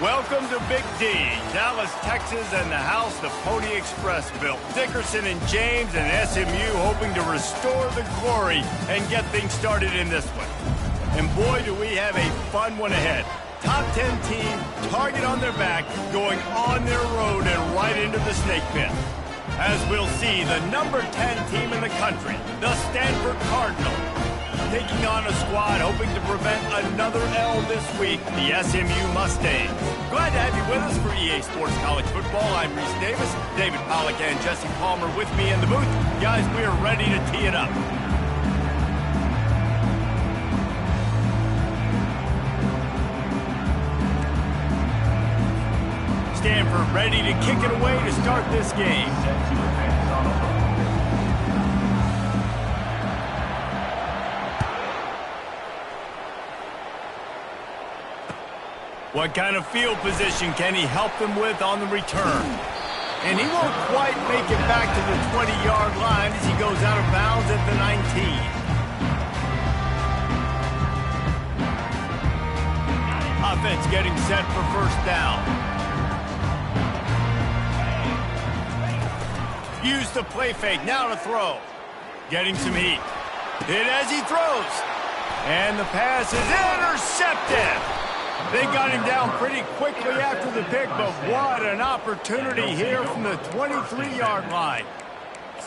Welcome to Big D, Dallas, Texas, and the house the Pony Express built. Dickerson and James and SMU hoping to restore the glory and get things started in this one. And boy, do we have a fun one ahead. Top 10 team, target on their back, going on their road and right into the snake pit. As we'll see, the number 10 team in the country, the Stanford Cardinal, taking on a squad hoping to prevent another L this week, the SMU Mustangs. Glad to have you with us for EA Sports College Football. I'm Reese Davis, David Pollack and Jesse Palmer with me in the booth. Guys, we are ready to tee it up. Stanford ready to kick it away to start this game. What kind of field position can he help them with on the return? And he won't quite make it back to the 20-yard line as he goes out of bounds at the 19. Offense getting set for first down. Use the play fake, now to throw. Getting some heat. Hit as he throws. And the pass is intercepted. They got him down pretty quickly after the pick, but what an opportunity here from the 23-yard line.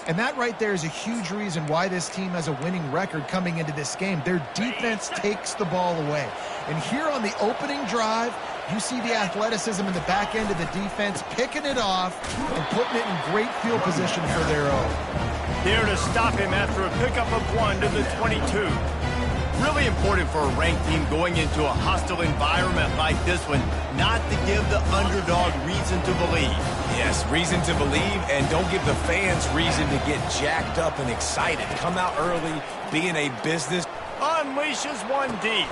And that right there is a huge reason why this team has a winning record coming into this game. Their defense takes the ball away. And here on the opening drive, you see the athleticism in the back end of the defense picking it off and putting it in great field position for their own. There to stop him after a pickup of 1 to the 22. Really important for a ranked team going into a hostile environment like this one, not to give the underdog reason to believe. Yes, reason to believe, and don't give the fans reason to get jacked up and excited. Come out early, be in a business. Unleashes one deep.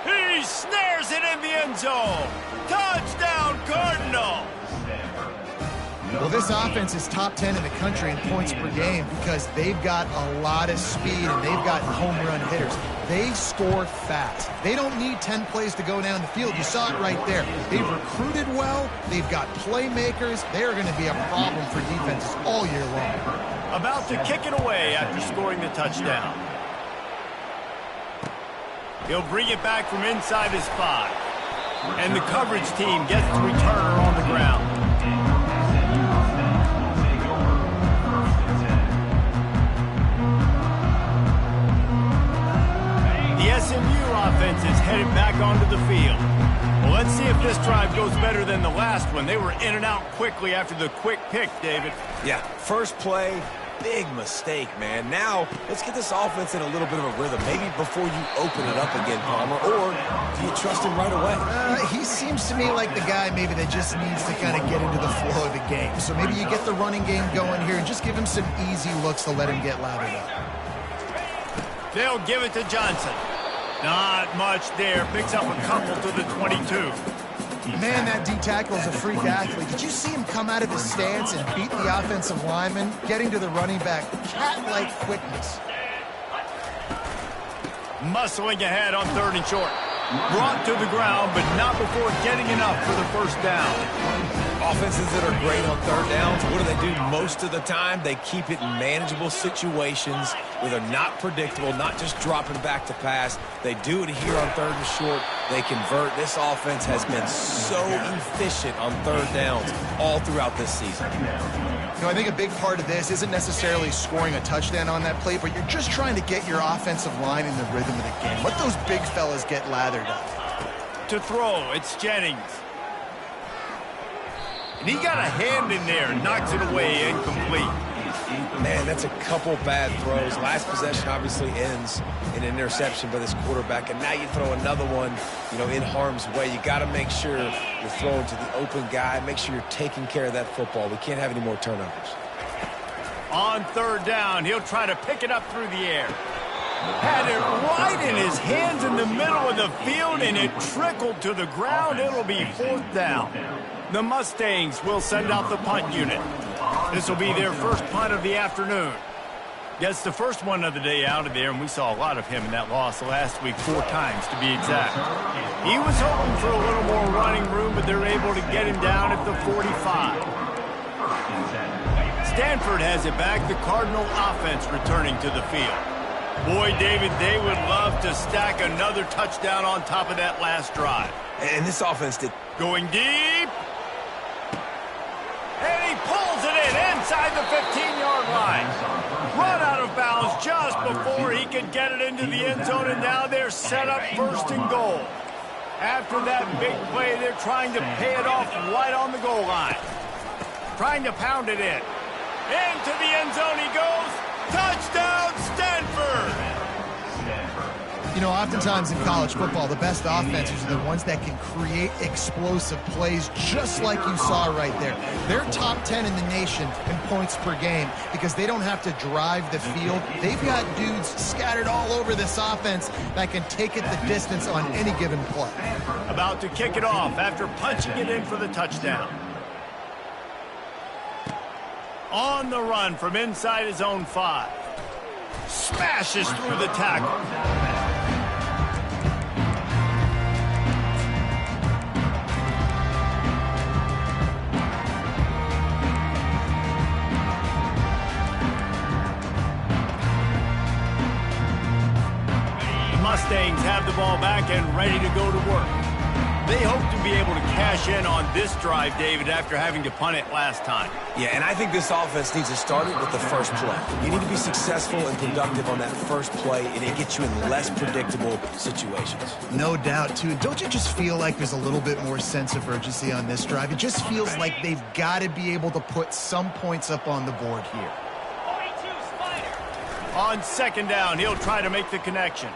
He snares it in the end zone. Touchdown, Cardinal. Well, this offense is top 10 in the country in points per game because they've got a lot of speed and they've got home run hitters. They score fast. They don't need 10 plays to go down the field. You saw it right there. They've recruited well. They've got playmakers. They are going to be a problem for defenses all year long. About to kick it away after scoring the touchdown. He'll bring it back from inside his 5. And the coverage team gets the returner on the ground. The SMU offense is headed back onto the field. Well, let's see if this drive goes better than the last one. They were in and out quickly after the quick pick, David. Yeah, first play, big mistake, man. Now, let's get this offense in a little bit of a rhythm. Maybe before you open it up again, Palmer, or do you trust him right away? He seems to me like the guy maybe that just needs to kind of get into the flow of the game. So maybe you get the running game going here and just give him some easy looks to let him get lathered up. They'll give it to Johnson. Not much there. Picks up a couple to the 22. Man, that D-tackle is a freak athlete. Did you see him come out of his stance and beat the offensive lineman, getting to the running back? Cat-like quickness. Muscling ahead on 3rd and short. Brought to the ground, but not before getting enough for the first down. Offenses that are great on 3rd downs, what do? Most of the time, they keep it in manageable situations where they're not predictable, not just dropping back to pass. They do it here on 3rd and short. They convert. This offense has been so efficient on 3rd downs all throughout this season. You know, I think a big part of this isn't necessarily scoring a touchdown on that play, but you're just trying to get your offensive line in the rhythm of the game. Let those big fellas get lathered up. To throw, it's Jennings. And he got a hand in there and knocks it away incomplete. Man, that's a couple bad throws. Last possession obviously ends in an interception by this quarterback, and now you throw another one, in harm's way. You got to make sure you're throwing to the open guy. Make sure you're taking care of that football. We can't have any more turnovers. On 3rd down, he'll try to pick it up through the air. Had it right in his hands in the middle of the field, and it trickled to the ground. It'll be 4th down. The Mustangs will send out the punt unit. This will be their first punt of the afternoon. Gets the first one of the day out of there, and we saw a lot of him in that loss last week, 4 times to be exact. He was hoping for a little more running room, but they're able to get him down at the 45. Stanford has it back, the Cardinal offense returning to the field. Boy, David, they would love to stack another touchdown on top of that last drive. And this offense did. Going deep. And he pulls it in inside the 15-yard line. Run out of bounds just before he could get it into the end zone, and now they're set up 1st and goal. After that big play, they're trying to pay it off right on the goal line. Trying to pound it in. Into the end zone he goes. Touchdown, Stanford! You know, oftentimes in college football, the best offenses are the ones that can create explosive plays, just like you saw right there. They're top 10 in the nation in points per game because they don't have to drive the field. They've got dudes scattered all over this offense that can take it the distance on any given play. About to kick it off after punching it in for the touchdown. On the run from inside his own 5. Smashes through the tackle. Mustangs have the ball back and ready to go to work. They hope to be able to cash in on this drive, David, after having to punt it last time. Yeah, and I think this offense needs to start it with the first play. You need to be successful and productive on that first play, and it gets you in less predictable situations. No doubt, too. Don't you just feel like there's a little bit more sense of urgency on this drive? It just feels like they've got to be able to put some points up on the board here. On 2nd down, he'll try to make the connection.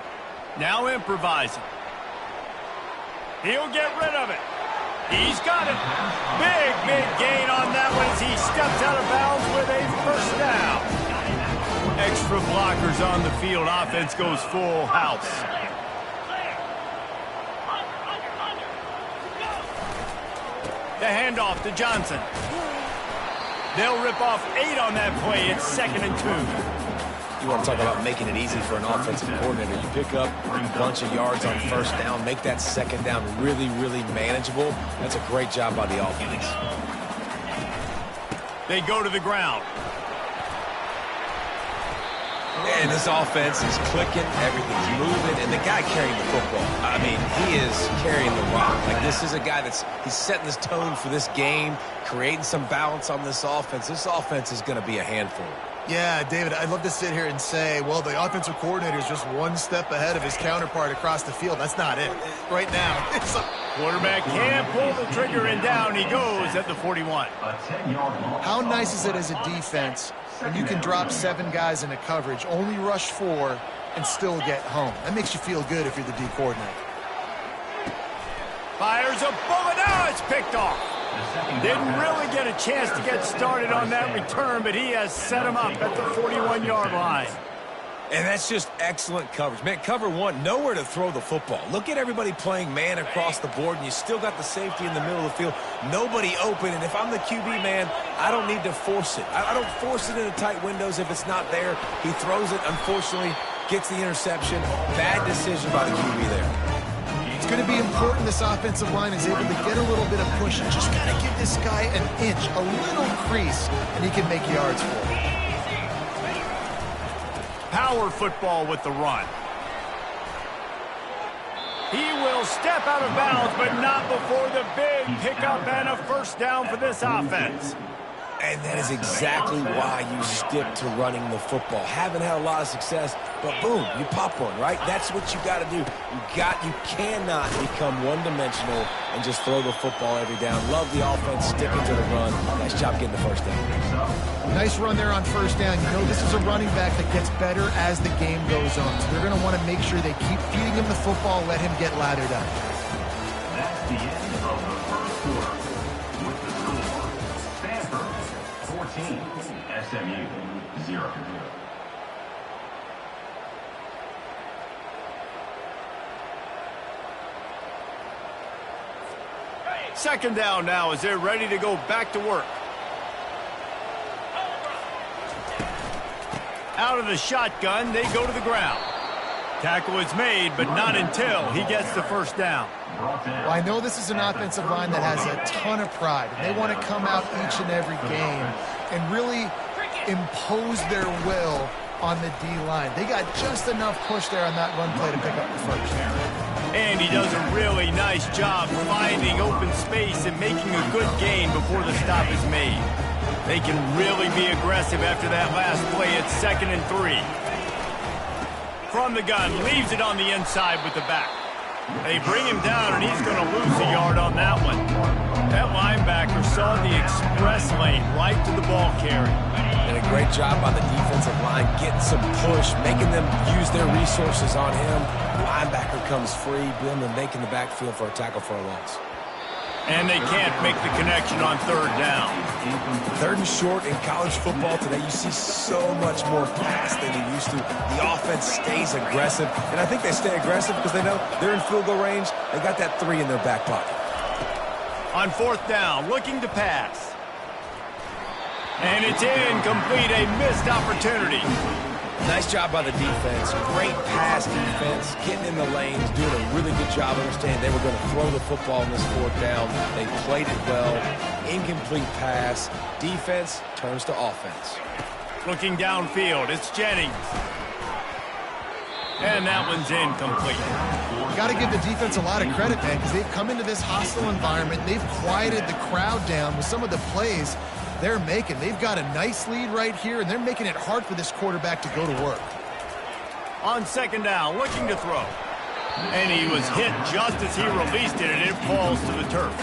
Now improvising. He'll get rid of it. He's got it. Big gain on that one as he steps out of bounds with a 1st down. Extra blockers on the field. Offense goes full house. The handoff to Johnson. They'll rip off 8 on that play. It's 2nd and 2. You want to talk about making it easy for an offensive coordinator. You pick up a bunch of yards on 1st down, make that 2nd down really, really manageable. That's a great job by the offense. They go to the ground. And this offense is clicking, everything's moving, and the guy carrying the football, I mean, he is carrying the rock. Like, this is a guy he's setting this tone for this game, creating some balance on this offense. This offense is going to be a handful. Yeah, David, I'd love to sit here and say, well, the offensive coordinator is just one step ahead of his counterpart across the field. That's not it. Right now, it's a... Quarterback can't pull the trigger, and down he goes at the 41. How nice is it as a defense when you can drop 7 guys into coverage, only rush 4, and still get home? That makes you feel good if you're the D coordinator. Fires a bullet. Now it's picked off. Didn't really get a chance to get started on that return, but he has set him up at the 41-yard line. And that's just excellent coverage. Man, cover 1, nowhere to throw the football. Look at everybody playing man across the board, and you still got the safety in the middle of the field. Nobody open, and if I'm the QB, man, I don't need to force it. I don't force it into tight windows if it's not there. He throws it, unfortunately, gets the interception. Bad decision by the QB there. It's going to be important this offensive line is able to get a little bit of push and just got to give this guy an inch, a little crease, and he can make yards for it. Power football with the run. He will step out of bounds, but not before the big pickup and a 1st down for this offense. And that is exactly why you stick to running the football. Haven't had a lot of success, but boom, you pop one, right? That's what you got to do. You cannot become one-dimensional and just throw the football every down. Love the offense, sticking to the run. Nice job getting the 1st down. Nice run there on 1st down. You know, this is a running back that gets better as the game goes on. So they're going to want to make sure they keep feeding him the football, let him get lathered up. That's the end of the 1st quarter. With the score, Stanford 14, SMU 0. Second down now as they're ready to go back to work. Out of the shotgun, they go to the ground. Tackle is made, but not until he gets the first down. Well, I know this is an offensive line that has a ton of pride, and they want to come out each and every game and really impose their will on the D-line. They got just enough push there on that run play to pick up the first. And he does a really nice job finding open space and making a good gain before the stop is made. They can really be aggressive after that last play. It's 2nd and 3. From the gun, leaves it on the inside with the back. They bring him down, and he's going to lose a yard on that one. That linebacker saw the express lane right to the ball carrier. And a great job by the defensive line getting some push, making them use their resources on him. Linebacker comes free, them and making the backfield for a tackle for a loss. And they can't make the connection on 3rd down. 3rd and short in college football today, you see so much more pass than you used to. The offense stays aggressive, and I think they stay aggressive because they know they're in field goal range. They got that 3 in their back pocket. On 4th down, looking to pass. And it's incomplete, a missed opportunity. Nice job by the defense. Great pass defense, getting in the lanes, doing a really good job understanding they were going to throw the football in this 4th down. They played it well. Incomplete pass. Defense turns to offense. Looking downfield, it's Jennings. And that one's incomplete. Got to give the defense a lot of credit, man, because they've come into this hostile environment. They've quieted the crowd down with some of the plays they're making. They've got a nice lead right here, and they're making it hard for this quarterback to go to work. On 2nd down, looking to throw. And he was hit just as he released it, and it falls to the turf.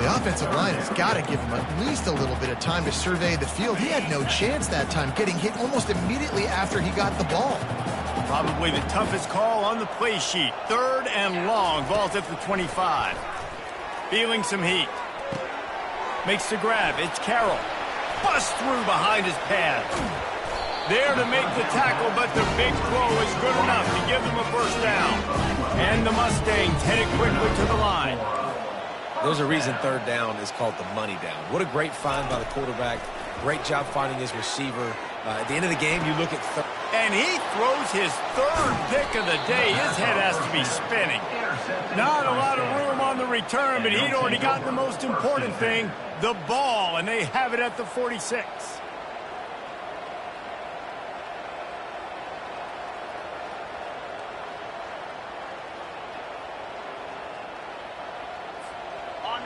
The offensive line has got to give him at least a little bit of time to survey the field. He had no chance that time, getting hit almost immediately after he got the ball. Probably the toughest call on the play sheet. 3rd and long, ball's at the 25. Feeling some heat. Makes the grab, it's Carroll. Busts through behind his pads. There to make the tackle, but the big throw is good enough to give them a first down. And the Mustangs headed quickly to the line. There's a reason 3rd down is called the money down. What a great find by the quarterback. Great job finding his receiver. At the end of the game, you look at third. And he throws his 3rd pick of the day. His head has to be spinning. Not a lot of room on the return, but he'd already gotten the most important thing, the ball, and they have it at the 46.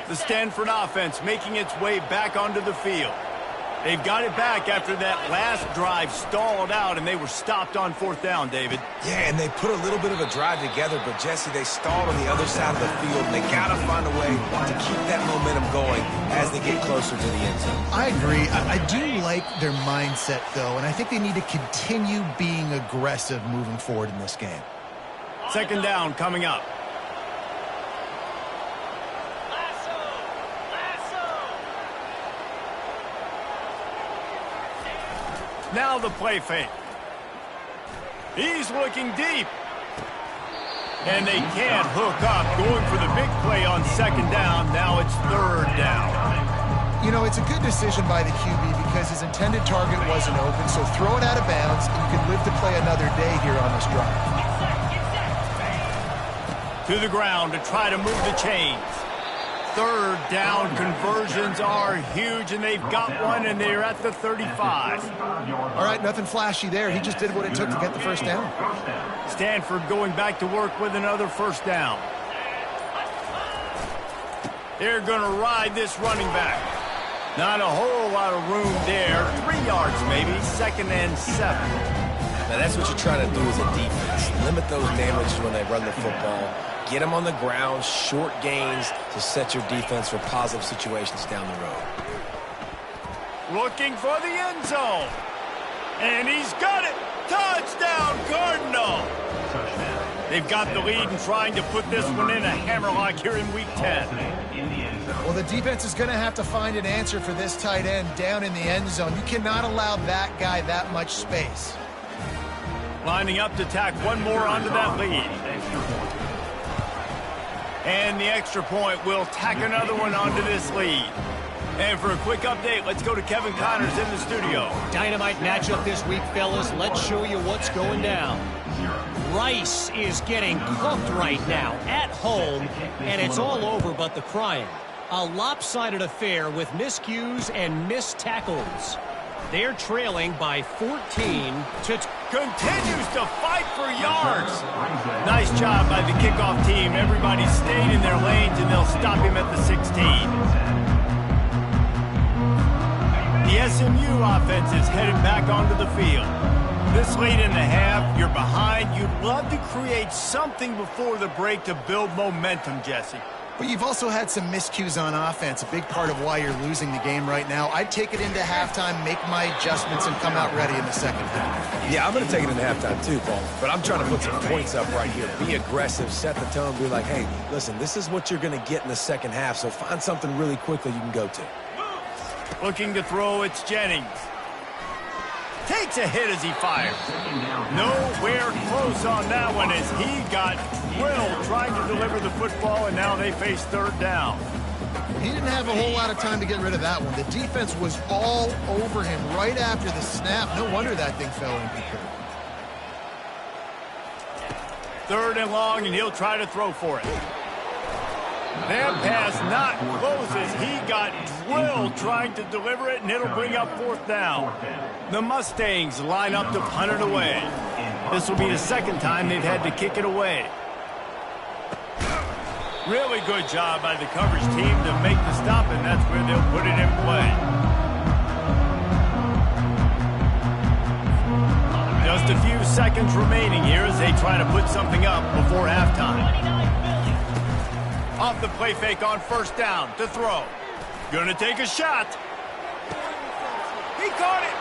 The Stanford offense making its way back onto the field. They've got it back after that last drive stalled out, and they were stopped on 4th down, David. Yeah, and they put a little bit of a drive together, but, Jesse, they stalled on the other side of the field, and they got to find a way to keep that momentum going as they get closer to the end zone. I agree. I do like their mindset, though, and I think they need to continue being aggressive moving forward in this game. 2nd down coming up. Now the play fake. He's looking deep. And they can't hook up, going for the big play on 2nd down. Now it's 3rd down. You know, it's a good decision by the QB because his intended target wasn't open, so throw it out of bounds, and you can live to play another day here on this drive. To the ground to try to move the chains. 3rd down conversions are huge, and they've got one, and they're at the 35. All right, nothing flashy there. He just did what it took to get the first down. Stanford going back to work with another first down. They're going to ride this running back. Not a whole lot of room there. 3 yards maybe, 2nd and 7. Now, that's what you're trying to do as a defense. Limit those damages when they run the football. Get them on the ground, short gains to set your defense for positive situations down the road. Looking for the end zone. And he's got it. Touchdown, Cardinal. They've got the lead and trying to put this one in a hammerlock here in Week 10. Well, the defense is going to have to find an answer for this tight end down in the end zone. You cannot allow that guy that much space. Lining up to tack one more onto that lead. And the extra point will tack another one onto this lead. And for a quick update, let's go to Kevin Connors in the studio. Dynamite matchup this week, fellas. Let's show you what's going down. Rice is getting cooked right now at home, and it's all over but the crying. A lopsided affair with miscues and missed tackles. They're trailing by 14 to... Continues to fight for yards. Nice job by the kickoff team. Everybody stayed in their lanes, and they'll stop him at the 16. The SMU offense is headed back onto the field. This late in the half, you're behind. You'd love to create something before the break to build momentum, Jesse. But you've also had some miscues on offense, a big part of why you're losing the game right now. I'd take it into halftime, make my adjustments, and come out ready in the second half. Yeah, I'm going to take it in halftime too, Paul. But I'm trying to put some points up right here. Be aggressive, set the tone, be like, hey, listen, this is what you're going to get in the second half, so find something really quickly you can go to. Looking to throw, it's Jennings. Takes a hit as he fires. Nowhere close on that one as he got drilled trying to deliver the football, and now they face third down. He didn't have a whole lot of time to get rid of that one. The defense was all over him right after the snap. No wonder that thing fell incomplete. Third and long, and he'll try to throw for it. That pass not close as he got drilled trying to deliver it, and it'll bring up fourth down. The Mustangs line up to punt it away. This will be the second time they've had to kick it away. Really good job by the coverage team to make the stop, and that's where they'll put it in play. Just a few seconds remaining here as they try to put something up before halftime. Off the play fake on first down to throw. Gonna take a shot. He caught it.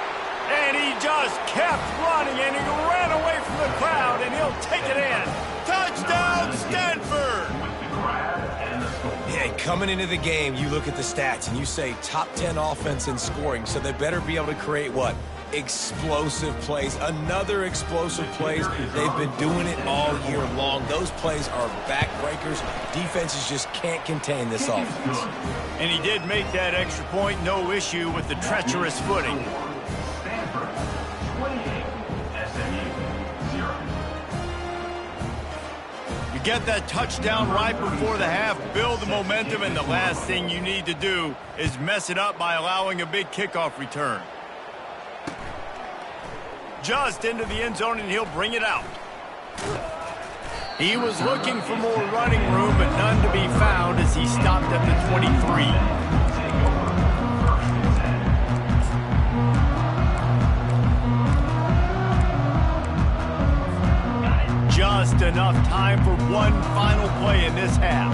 And he just kept running, and he ran away from the crowd, and he'll take it in. Touchdown, Stanford! Yeah, coming into the game, you look at the stats, and you say top 10 offense in scoring, so they better be able to create what? Explosive plays. Another explosive plays. They've been doing it all year long. Those plays are backbreakers. Defenses just can't contain this offense. And he did make that extra point, no issue with the treacherous footing. Get that touchdown right before the half, build the momentum, and the last thing you need to do is mess it up by allowing a big kickoff return. Just into the end zone, and he'll bring it out. He was looking for more running room, but none to be found as he stopped at the 23. Just enough time for one final play in this half.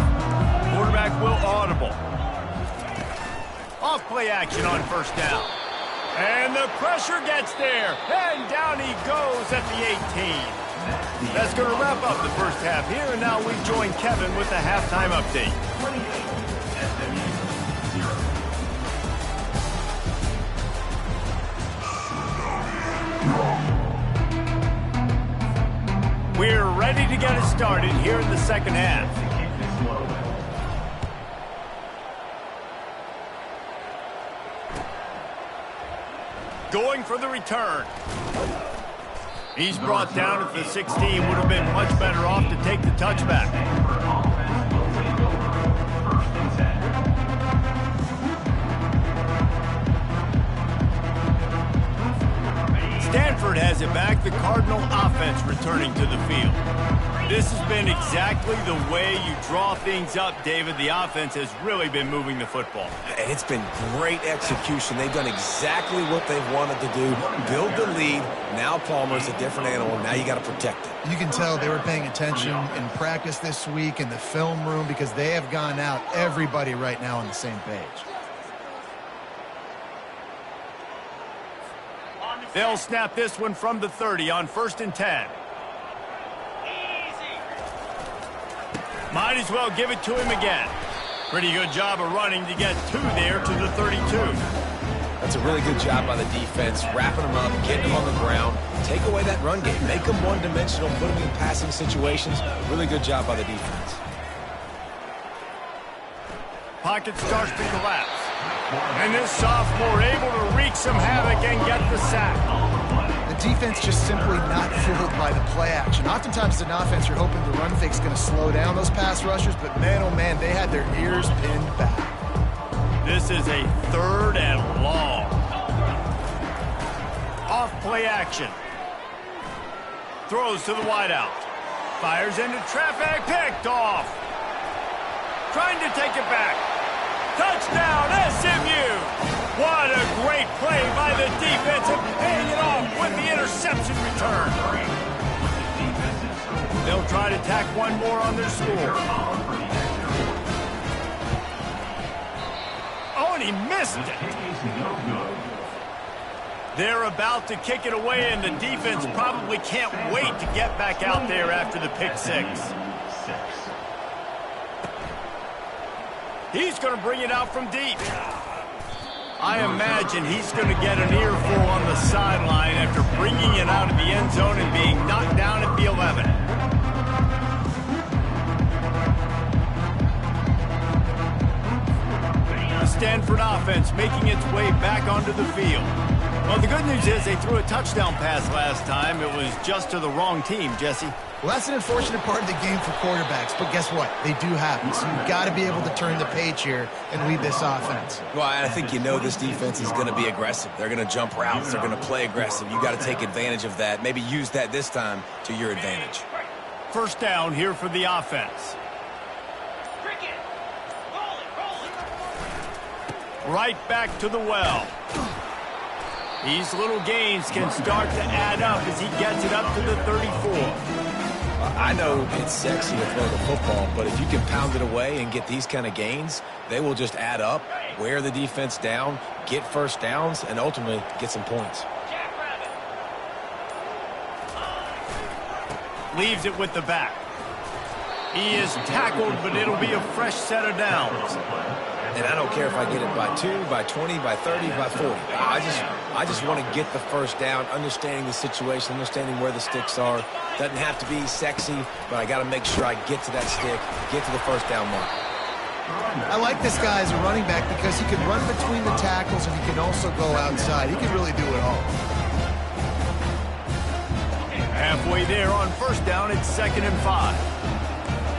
Quarterback will audible. Off play action on first down. And the pressure gets there. And down he goes at the 18. That's going to wrap up the first half here. And now we join Kevin with the halftime update. We're ready to get it started here in the second half. Going for the return. He's brought down at the 16. Would have been much better off to take the touchback. Stanford has it back, the Cardinal offense returning to the field. This has been exactly the way you draw things up, David. The offense has really been moving the football. And it's been great execution. They've done exactly what they've wanted to do. Build the lead. Now Palmer's a different animal. Now you got to protect it. You can tell they were paying attention in practice this week in the film room because they have gone out, everybody right now on the same page. They'll snap this one from the 30 on 1st and 10. Might as well give it to him again. Pretty good job of running to get two there to the 32. That's a really good job by the defense, wrapping them up, getting them on the ground. Take away that run game. Make them one-dimensional, put them in passing situations. Really good job by the defense. Pocket starts to collapse. And this sophomore able to wreak some havoc and get the sack. The defense just simply not fooled by the play action. Oftentimes as an offense, you're hoping the run fake's going to slow down those pass rushers, but man, oh man, they had their ears pinned back. This is a 3rd and long. Off play action. Throws to the wideout. Fires into traffic, picked off. Trying to take it back. Touchdown, SMU! What a great play by the defense and paying it off with the interception return. They'll try to tack one more on their score. Oh, and he missed it. They're about to kick it away, and the defense probably can't wait to get back out there after the pick 6. He's going to bring it out from deep. I imagine he's going to get an earful on the sideline after bringing it out of the end zone and being knocked down at the 11. The Stanford offense making its way back onto the field. Well, the good news is they threw a touchdown pass last time. It was just to the wrong team, Jesse. Well, that's an unfortunate part of the game for quarterbacks, but guess what? They do happen, so you've got to be able to turn the page here and lead this offense. Well, I think you know this defense is going to be aggressive. They're going to jump routes. They're going to play aggressive. You got to take advantage of that. Maybe use that this time to your advantage. 1st down here for the offense. Right back to the well. These little gains can start to add up as he gets it up to the 34. I know it's sexy to throw the football, but if you can pound it away and get these kind of gains, they will just add up, wear the defense down, get 1st downs, and ultimately get some points. Leaves it with the back. He is tackled, but it'll be a fresh set of downs. And I don't care if I get it by 2, by 20, by 30, by 40. I just want to get the 1st down, understanding the situation, understanding where the sticks are. Doesn't have to be sexy, but I got to make sure I get to that stick, get to the 1st down mark. I like this guy as a running back because he can run between the tackles and he can also go outside. He can really do it all. Halfway there on 1st down, it's 2nd and 5.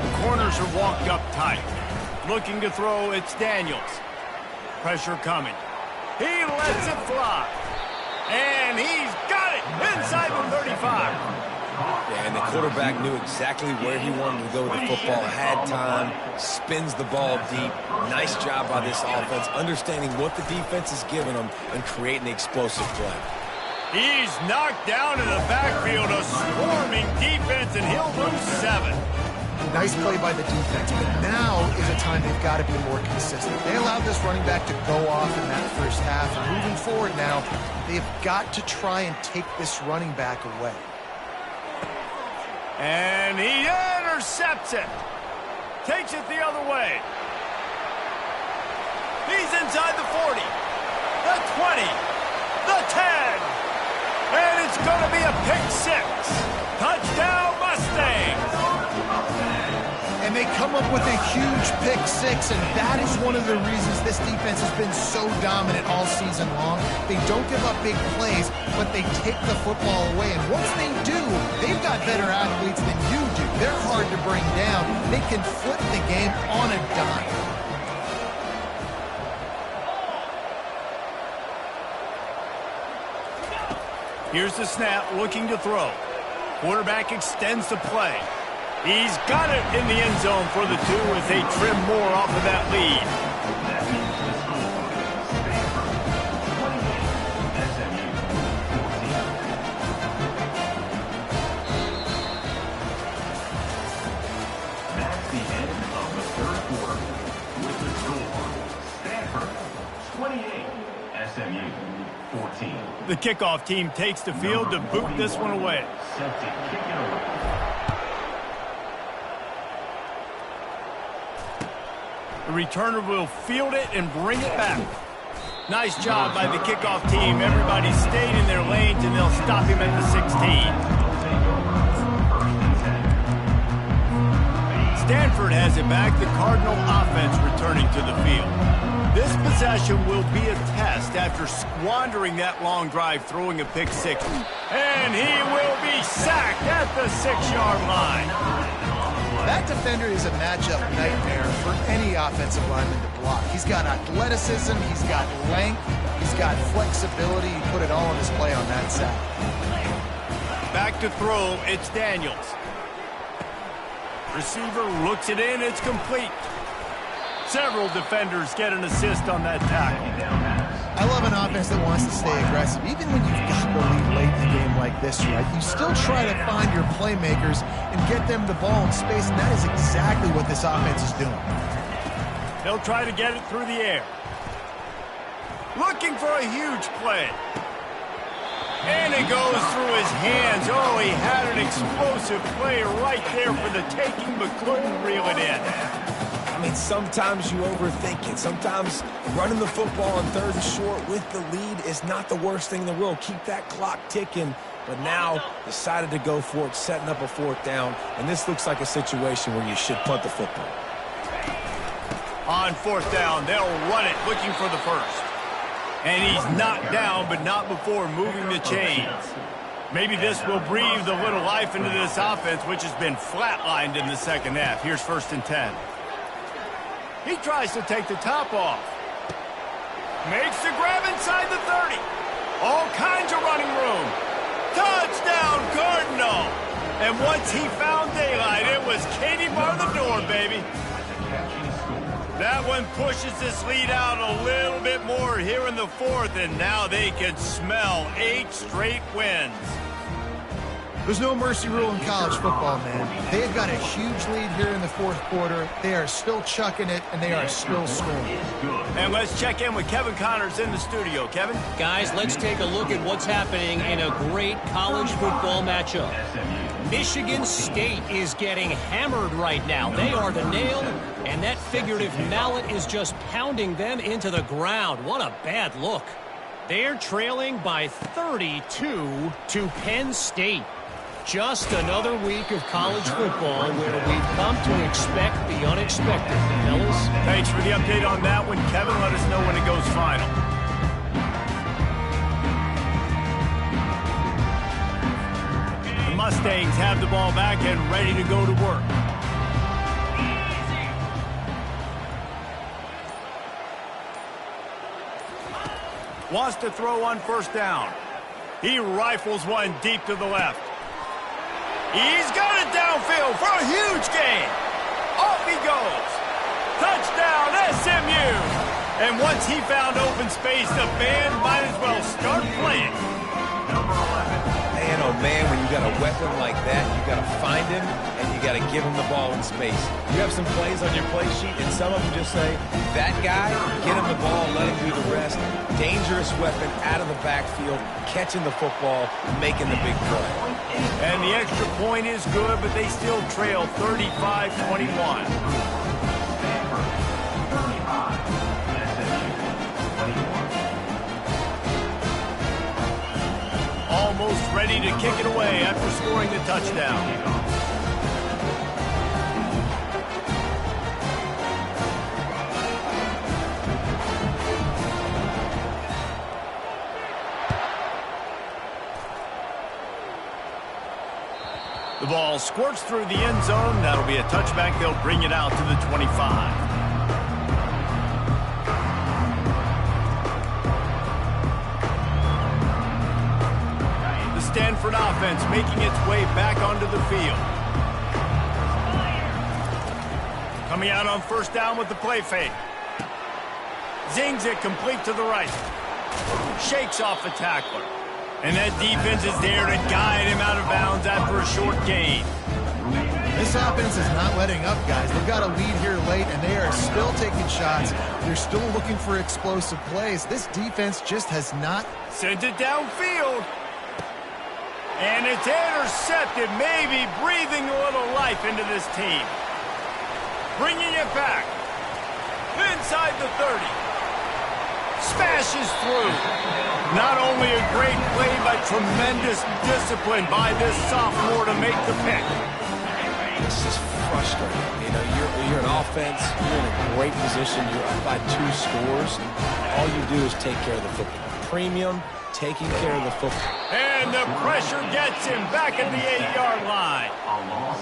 The corners are walked up tight. Looking to throw, it's Daniels. Pressure coming. He lets it fly. And he's got it inside the 35. Yeah, and the quarterback knew exactly where he wanted to go with the football, had time, spins the ball deep. Nice job by this offense, understanding what the defense is giving them and creating the explosive play. He's knocked down in the backfield, a swarming defense, and he'll lose 7. Nice play by the defense, but now is a time they've got to be more consistent. They allowed this running back to go off in that 1st half, and moving forward now, they've got to try and take this running back away. And he intercepts it. Takes it the other way. He's inside the 40, the 20, the 10, and it's going to be a pick 6. Touchdown, Mustangs. And they come up with a huge pick 6, and that is one of the reasons this defense has been so dominant all season long. They don't give up big plays, but they take the football away. And once they do, they've got better athletes than you do. They're hard to bring down. They can flip the game on a dime. Here's the snap, looking to throw. Quarterback extends the play. He's got it in the end zone for the 2 as they trim more off of that lead. That's the end of the 3rd quarter. With the score, Stanford 28, SMU 14. The kickoff team takes the field to boot this one away. Set to kick it away. The returner will field it and bring it back. Nice job by the kickoff team. Everybody stayed in their lanes, and they'll stop him at the 16. Stanford has it back, the Cardinal offense returning to the field. This possession will be a test after squandering that long drive, throwing a pick six. And he will be sacked at the 6-yard line. That defender is a matchup nightmare for any offensive lineman to block. He's got athleticism, he's got length, he's got flexibility. He put it all on display on that sack. Back to throw, it's Daniels. Receiver looks it in, it's complete. Several defenders get an assist on that tackle. I love an offense that wants to stay aggressive. Even when you've got the lead late in the game like this, right? You still try to find your playmakers and get them the ball in space, and that is exactly what this offense is doing. They'll try to get it through the air. Looking for a huge play. And it goes through his hands. Oh, he had an explosive play right there for the taking, but couldn't reel it in. I mean, sometimes you overthink it. Sometimes running the football on 3rd and short with the lead is not the worst thing in the world. Keep that clock ticking. But now decided to go for it, setting up a 4th down. And this looks like a situation where you should punt the football. On 4th down, they'll run it, looking for the first. And he's knocked down, but not before moving the chains. Maybe this will breathe a little life into this offense, which has been flatlined in the second half. Here's 1st and 10. He tries to take the top off. Makes the grab inside the 30. All kinds of running room. Touchdown, Cardinal. And once he found daylight, it was Katie bar the door, baby. That one pushes this lead out a little bit more here in the 4th, and now they can smell 8 straight wins. There's no mercy rule in college football, man. They've got a huge lead here in the 4th quarter. They are still chucking it, and they are still scoring. And let's check in with Kevin Connors in the studio. Kevin? Guys, let's take a look at what's happening in a great college football matchup. Michigan State is getting hammered right now. They are the nail, and that figurative mallet is just pounding them into the ground. What a bad look. They're trailing by 32 to Penn State. Just another week of college football where we've come to expect the unexpected, fellas. Thanks for the update on that one, Kevin. Let us know when it goes final. The Mustangs have the ball back and ready to go to work. Wants to throw on 1st down. He rifles one deep to the left. He's got it downfield for a huge gain. Off he goes. Touchdown, SMU. And once he found open space, the band might as well start playing. Man, oh man, when you got a weapon like that, you got to find him and you got to give him the ball in space. You have some plays on your play sheet, and some of them just say, that guy, get him the ball, let him do the rest. Dangerous weapon out of the backfield, catching the football, making the big play. And the extra point is good, but they still trail 35-21. Almost ready to kick it away after scoring the touchdown. The ball squirts through the end zone. That'll be a touchback. They'll bring it out to the 25. Stanford offense making its way back onto the field. Coming out on 1st down with the play fake. Zings it complete to the right. Shakes off the tackler. And that defense is there to guide him out of bounds after a short gain. This offense is not letting up, guys. They've got a lead here late, and they are still taking shots. They're still looking for explosive plays. This defense just has not sent it downfield. And it's intercepted, maybe breathing a little life into this team. Bringing it back. Inside the 30. Smashes through. Not only a great play, but tremendous discipline by this sophomore to make the pick. This is frustrating. You know, you're an offense, you're in a great position, you're up by 2 scores. All you do is take care of the football. Premium, taking care of the football. And the pressure gets him back at the 8-yard line.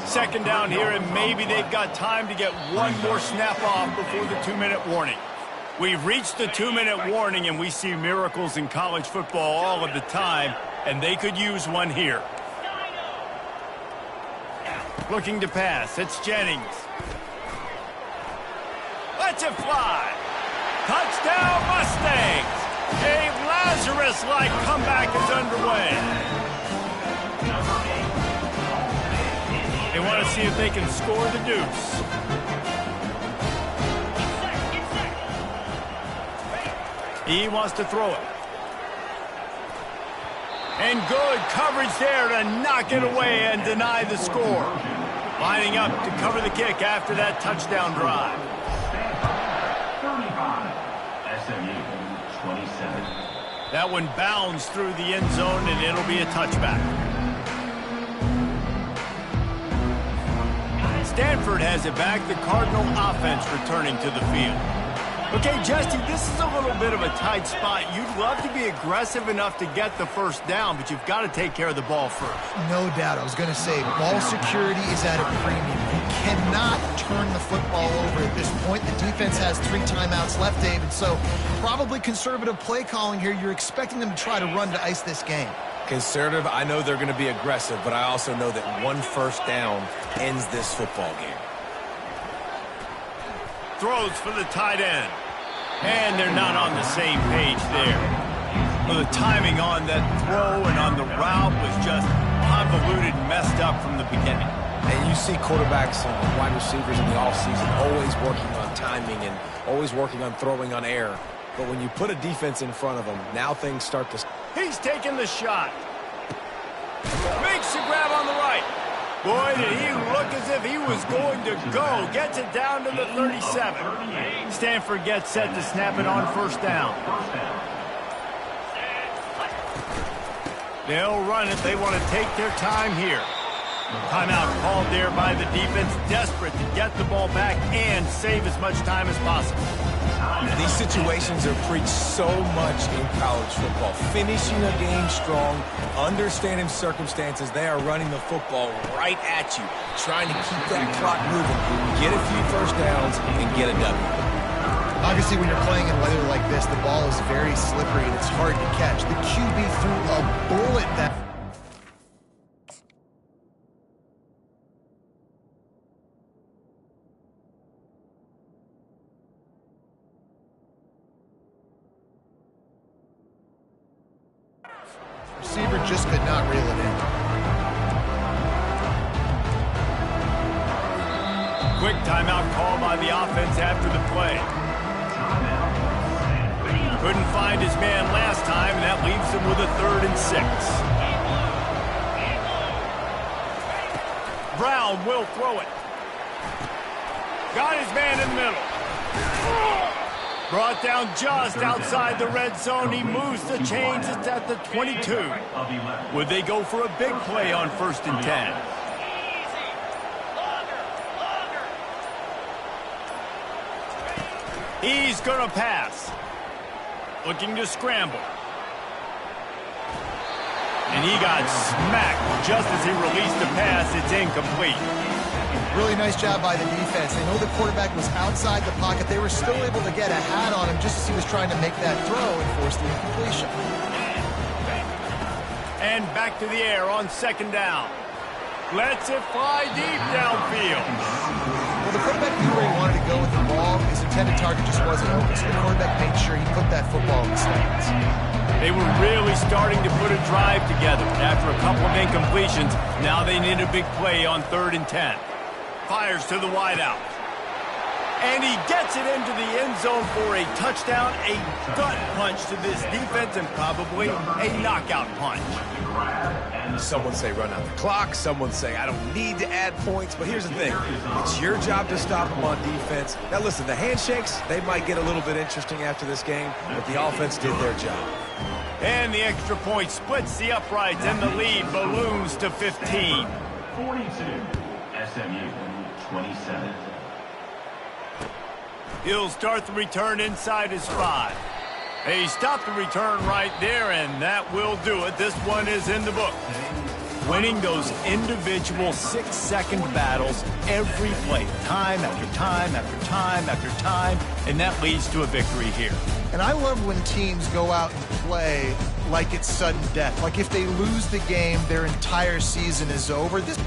Second down here, and maybe they've got time to get one more snap off before the 2-minute warning. We've reached the 2-minute warning, and we see miracles in college football all of the time, and they could use one here. Looking to pass, it's Jennings. Lets it fly. Touchdown Mustangs! A Lazarus-like comeback is underway. They want to see if they can score the deuce. He wants to throw it. And good coverage there to knock it away and deny the score. Lining up to cover the kick after that touchdown drive. 35. SMU 27. That one bounds through the end zone, and it'll be a touchback. Stanford has it back. The Cardinal offense returning to the field. Okay, Justin, this is a little bit of a tight spot. You'd love to be aggressive enough to get the first down, but you've got to take care of the ball first. No doubt. I was going to say, ball security is at a premium. You cannot turn the football over at this point. The defense has 3 timeouts left, Dave, and so probably conservative play calling here. You're expecting them to try to run to ice this game. Conservative, I know they're going to be aggressive, but I also know that one first down ends this football game. Throws for the tight end. And they're not on the same page there. Well, the timing on that throw and on the route was just convoluted and messed up from the beginning. And you see quarterbacks and wide receivers in the offseason always working on timing and always working on throwing on air. But when you put a defense in front of them, now things start to... He's taking the shot. Makes the grab on the right. Boy, did he look as if he was going to go. Gets it down to the 37. Stanford gets set to snap it on first down. They'll run it. They want to take their time here. Timeout called there by the defense, desperate to get the ball back and save as much time as possible. These situations are preached so much in college football. Finishing a game strong, understanding circumstances. They are running the football right at you, trying to keep that clock moving, get a few first downs, and get a W. Obviously, when you're playing in weather like this, the ball is very slippery and it's hard to catch. The QB threw a bullet that... Receiver just could not reel it in. Quick timeout call by the offense after the play. Couldn't find his man last time, and that leaves him with a 3rd and 6. Brown will throw it. Got his man in the middle. Brought down just outside the red zone. He moves the chains. It's at the 22. Would they go for a big play on 1st and 10? He's going to pass. Looking to scramble. And he got smacked just as he released the pass. It's incomplete. Really nice job by the defense. They know the quarterback was outside the pocket. They were still able to get a hat on him just as he was trying to make that throw and force the incompletion. And back to the air on 2nd down. Lets it fly deep downfield. Well, the quarterback knew where he wanted to go with the ball. His intended target just wasn't open, so the quarterback made sure he put that football in the stands. They were really starting to put a drive together. After a couple of incompletions, now they need a big play on 3rd and 10. Fires to the wideout. And he gets it into the end zone for a touchdown, a gut punch to this defense, and probably a knockout punch. Someone say run out the clock. Someone say I don't need to add points. But here's the thing. It's your job to stop them on defense. Now, listen, the handshakes, they might get a little bit interesting after this game, but the offense did their job. And the extra point splits the uprights, and the lead balloons to 15. 42. SMU 27. He'll start the return inside his 5. He stopped the return right there, and that will do it. This one is in the book. Winning those individual 6-second battles every play, time after time after time after time, and that leads to a victory here. And I love when teams go out and play like it's sudden death. Like if they lose the game, their entire season is over. This